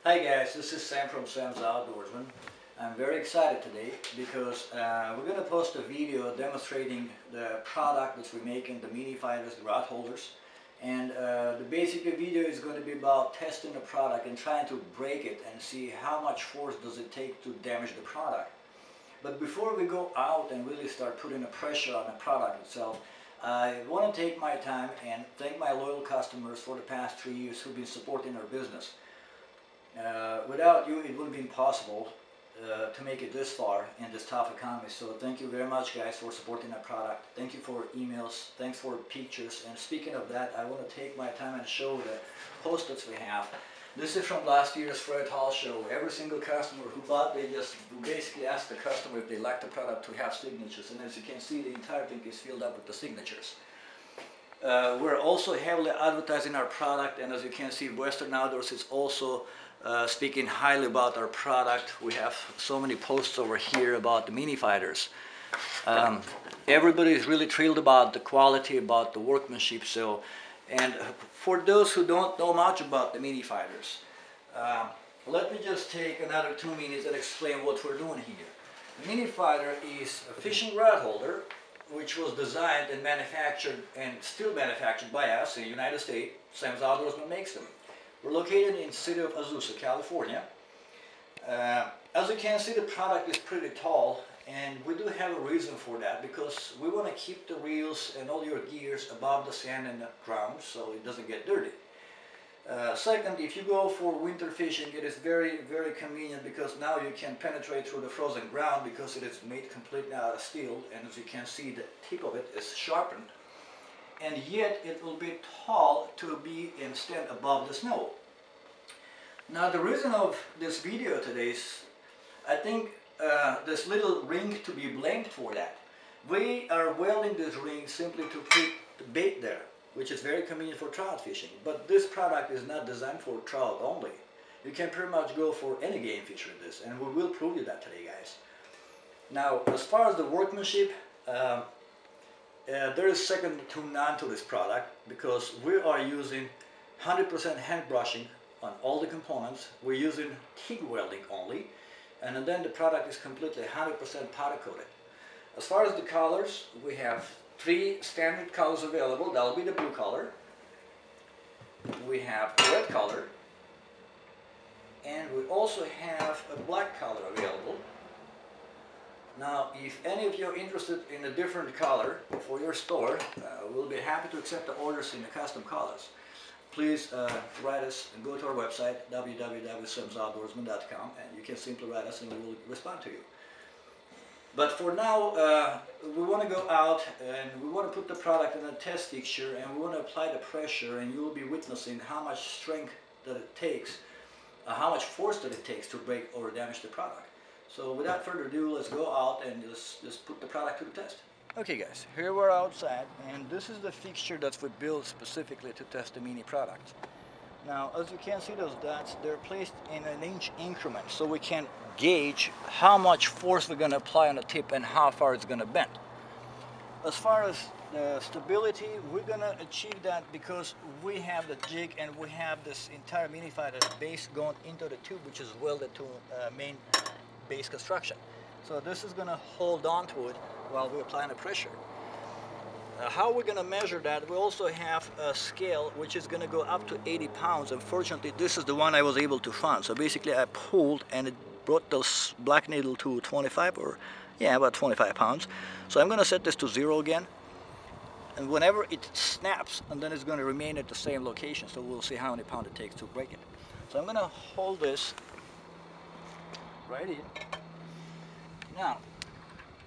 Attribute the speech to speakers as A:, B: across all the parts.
A: Hi guys, this is Sam from Sam's Outdoorsman. I'm very excited today because we're going to post a video demonstrating the product that we're making, the MiniFighters, the rod holders. And the basic video is going to be about testing the product and trying to break it and see how much force does it take to damage the product. But before we go out and really start putting a pressure on the product itself, I want to take my time and thank my loyal customers for the past 3 years who've been supporting our business. Without you, it wouldn't be possible to make it this far in this tough economy. So thank you very much, guys, for supporting our product. Thank you for emails. Thanks for pictures. And speaking of that, I want to take my time and show the post-its we have. This is from last year's Fred Hall show. Every single customer who bought, they just basically asked the customer if they liked the product to have signatures. And as you can see, the entire thing is filled up with the signatures. We're also heavily advertising our product, and as you can see, Western Outdoors is also speaking highly about our product. We have so many posts over here about the MiniFighters. Everybody is really thrilled about the quality, about the workmanship. So, and for those who don't know much about the MiniFighters, let me just take another 2 minutes and explain what we're doing here. The MiniFighter is a fishing rod holder which was designed and manufactured and still manufactured by us in the United States. Sam's Outdoorsman makes them. We're located in the city of Azusa, California. As you can see, the product is pretty tall, and we do have a reason for that, because we want to keep the reels and all your gears above the sand and the ground so it doesn't get dirty. Second, if you go for winter fishing, it is very, very convenient, because now you can penetrate through the frozen ground because it is made completely out of steel, and as you can see, the tip of it is sharpened, and yet it will be tall to be and stand above the snow. Now the reason of this video today is, I think this little ring to be blamed for that. We are welding this ring simply to put the bait there, which is very convenient for trout fishing. But this product is not designed for trout only. You can pretty much go for any game fish with this, and we will prove you that today, guys. Now, as far as the workmanship, there is second to none to this product, because we are using 100% hand brushing on all the components. We're using TIG welding only, and then the product is completely 100% powder coated. As far as the colors, we have 3 standard colors available. That'll be the blue color. We have a red color, and we also have a black color available. Now, if any of you are interested in a different color for your store, we'll be happy to accept the orders in the custom colors. Please write us and go to our website, www.samsoutdoorsman.com, and you can simply write us and we will respond to you. But for now, we want to go out and we want to put the product in a test fixture, and we want to apply the pressure, and you will be witnessing how much strength that it takes, how much force that it takes to break or damage the product. So without further ado, let's go out and just put the product to the test. Okay guys, here we're outside, and this is the fixture that we built specifically to test the Mini product. Now, as you can see, those dots, they're placed in an inch increment, so we can gauge how much force we're going to apply on the tip and how far it's going to bend. As far as the stability, we're going to achieve that because we have the jig and we have this entire MiniFighter base going into the tube, which is welded to main base construction. So this is going to hold on to it while we're applying the pressure. How we're going to measure that, we also have a scale which is going to go up to 80 pounds. Unfortunately, this is the one I was able to find. So basically I pulled and it brought the black needle to 25, or yeah, about 25 pounds. So I'm going to set this to 0 again. And whenever it snaps, and then it's going to remain at the same location. So we'll see how many pounds it takes to break it. So I'm going to hold this right here. Now,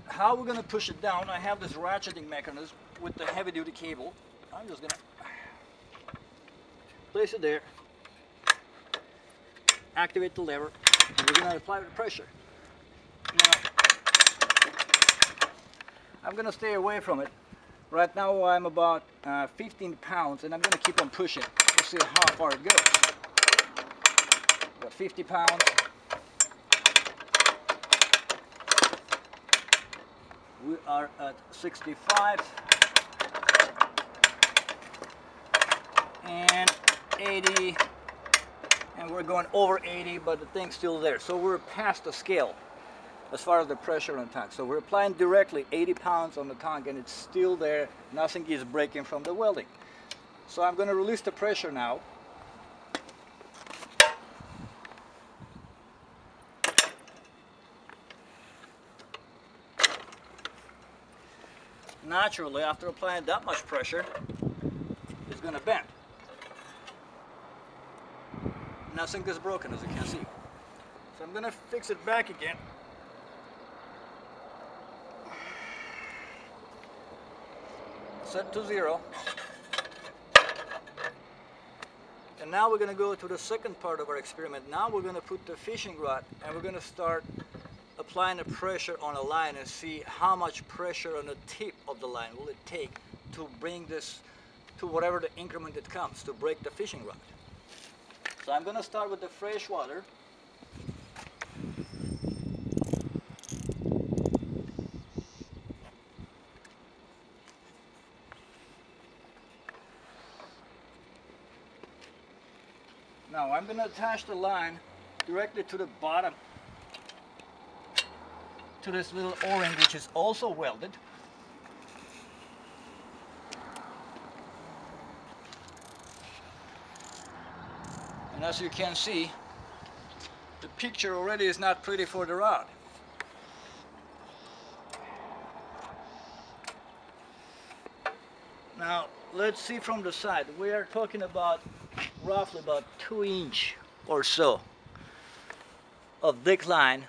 A: how we're going to push it down, I have this ratcheting mechanism with the heavy duty cable. I'm just going to place it there, activate the lever, and we're going to apply the pressure. Now, I'm going to stay away from it. Right now I'm about 15 pounds, and I'm going to keep on pushing to see how far it goes. About 50 pounds. We are at 65 and 80 and we're going over 80, but the thing's still there. So we're past the scale as far as the pressure on the tank. So we're applying directly 80 pounds on the tank, and it's still there. Nothing is breaking from the welding. So I'm going to release the pressure now. Naturally, after applying that much pressure, it's going to bend. Nothing is broken, as you can see. So I'm going to fix it back again. Set to 0. And now we're going to go to the second part of our experiment. Now we're going to put the fishing rod, and we're going to start applying the pressure on a line and see how much pressure on the tip of the line will it take to bring this to whatever the increment it comes to break the fishing rod. So I'm going to start with the fresh water. Now I'm going to attach the line directly to the bottom, to this little O-ring, which is also welded. And as you can see, the picture already is not pretty for the rod. Now let's see from the side. We are talking about roughly about 2 inches or so of decline,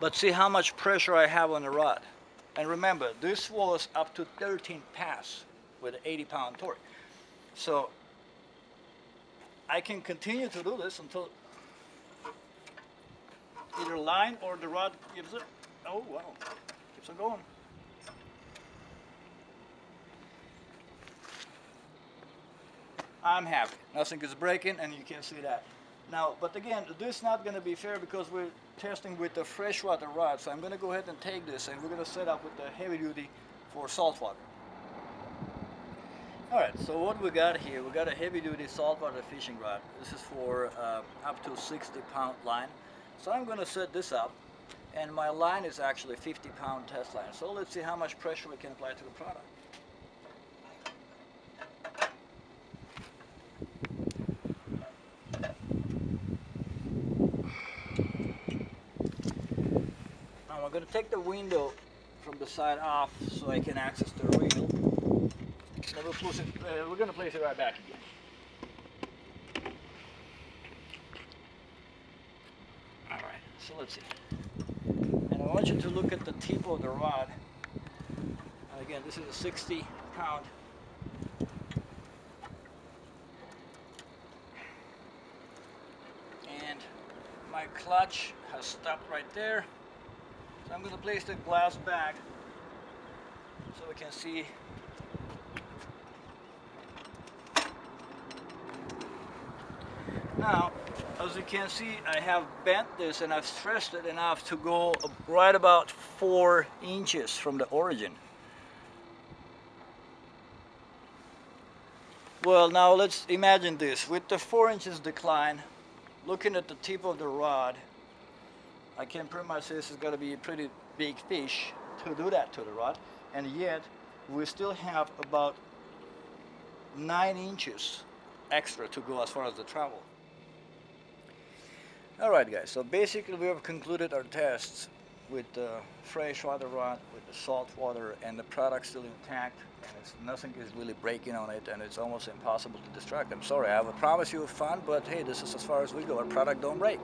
A: but see how much pressure I have on the rod. And remember, this was up to 13 passes with an 80-pound torque. So I can continue to do this until either line or the rod gives it. Oh wow, keeps on going. I'm happy. Nothing is breaking, and you can see that. Now, but again, this is not going to be fair because we're testing with the freshwater rod. So I'm going to go ahead and take this, and we're going to set up with the heavy duty for saltwater. Alright, so what we got here, we got a heavy duty saltwater fishing rod. This is for up to 60-pound line. So I'm going to set this up, and my line is actually 50-pound test line. So let's see how much pressure we can apply to the product. Now I'm going to take the window from the side off so I can access the reel. Then we're going to place it right back again. Alright, so let's see. And I want you to look at the tip of the rod. Again, this is a 60-pound. And my clutch has stopped right there. So I'm going to place the glass back so we can see. Now, as you can see, I have bent this and I've stressed it enough to go right about 4 inches from the origin. Well, now let's imagine this. With the 4 inches decline, looking at the tip of the rod, I can pretty much say this is going to be a pretty big fish to do that to the rod. And yet, we still have about 9 inches extra to go as far as the travel. Alright guys, so basically we have concluded our tests with the freshwater rod, with the salt water, and the product still intact, and nothing is really breaking on it, and it's almost impossible to destruct. I'm sorry, I will promise you fun, but hey, this is as far as we go. Our product don't break.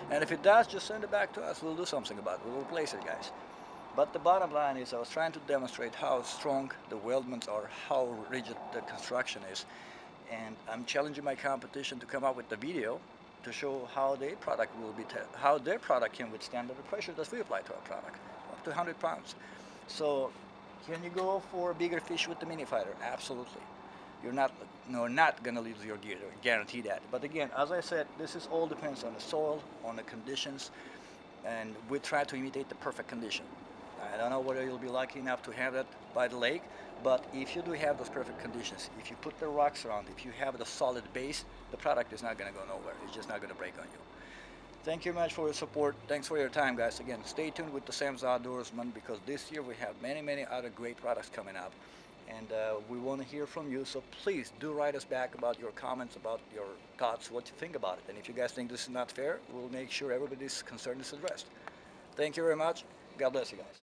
A: And if it does, just send it back to us. We'll do something about it. We'll replace it, guys. But the bottom line is I was trying to demonstrate how strong the weldments are, how rigid the construction is. And I'm challenging my competition to come up with the video to show how their product will be, how their product can withstand the pressure that we apply to our product, up to 100 pounds. So, can you go for bigger fish with the MiniFighter? Absolutely. You're not gonna lose your gear, guarantee that. But again, as I said, this is all depends on the soil, on the conditions, and we try to imitate the perfect condition. I don't know whether you'll be lucky enough to have that by the lake, But if you do have those perfect conditions, if you put the rocks around, if you have the solid base, the product is not going to go nowhere. It's just not going to break on you. Thank you much for your support. Thanks for your time, guys. Again, stay tuned with the Sam's Outdoorsman, because this year we have many other great products coming up. And we want to hear from you, so please do write us back about your comments, about your thoughts, what you think about it. And if you guys think this is not fair, we'll make sure everybody's concern is addressed. Thank you very much. God bless you guys.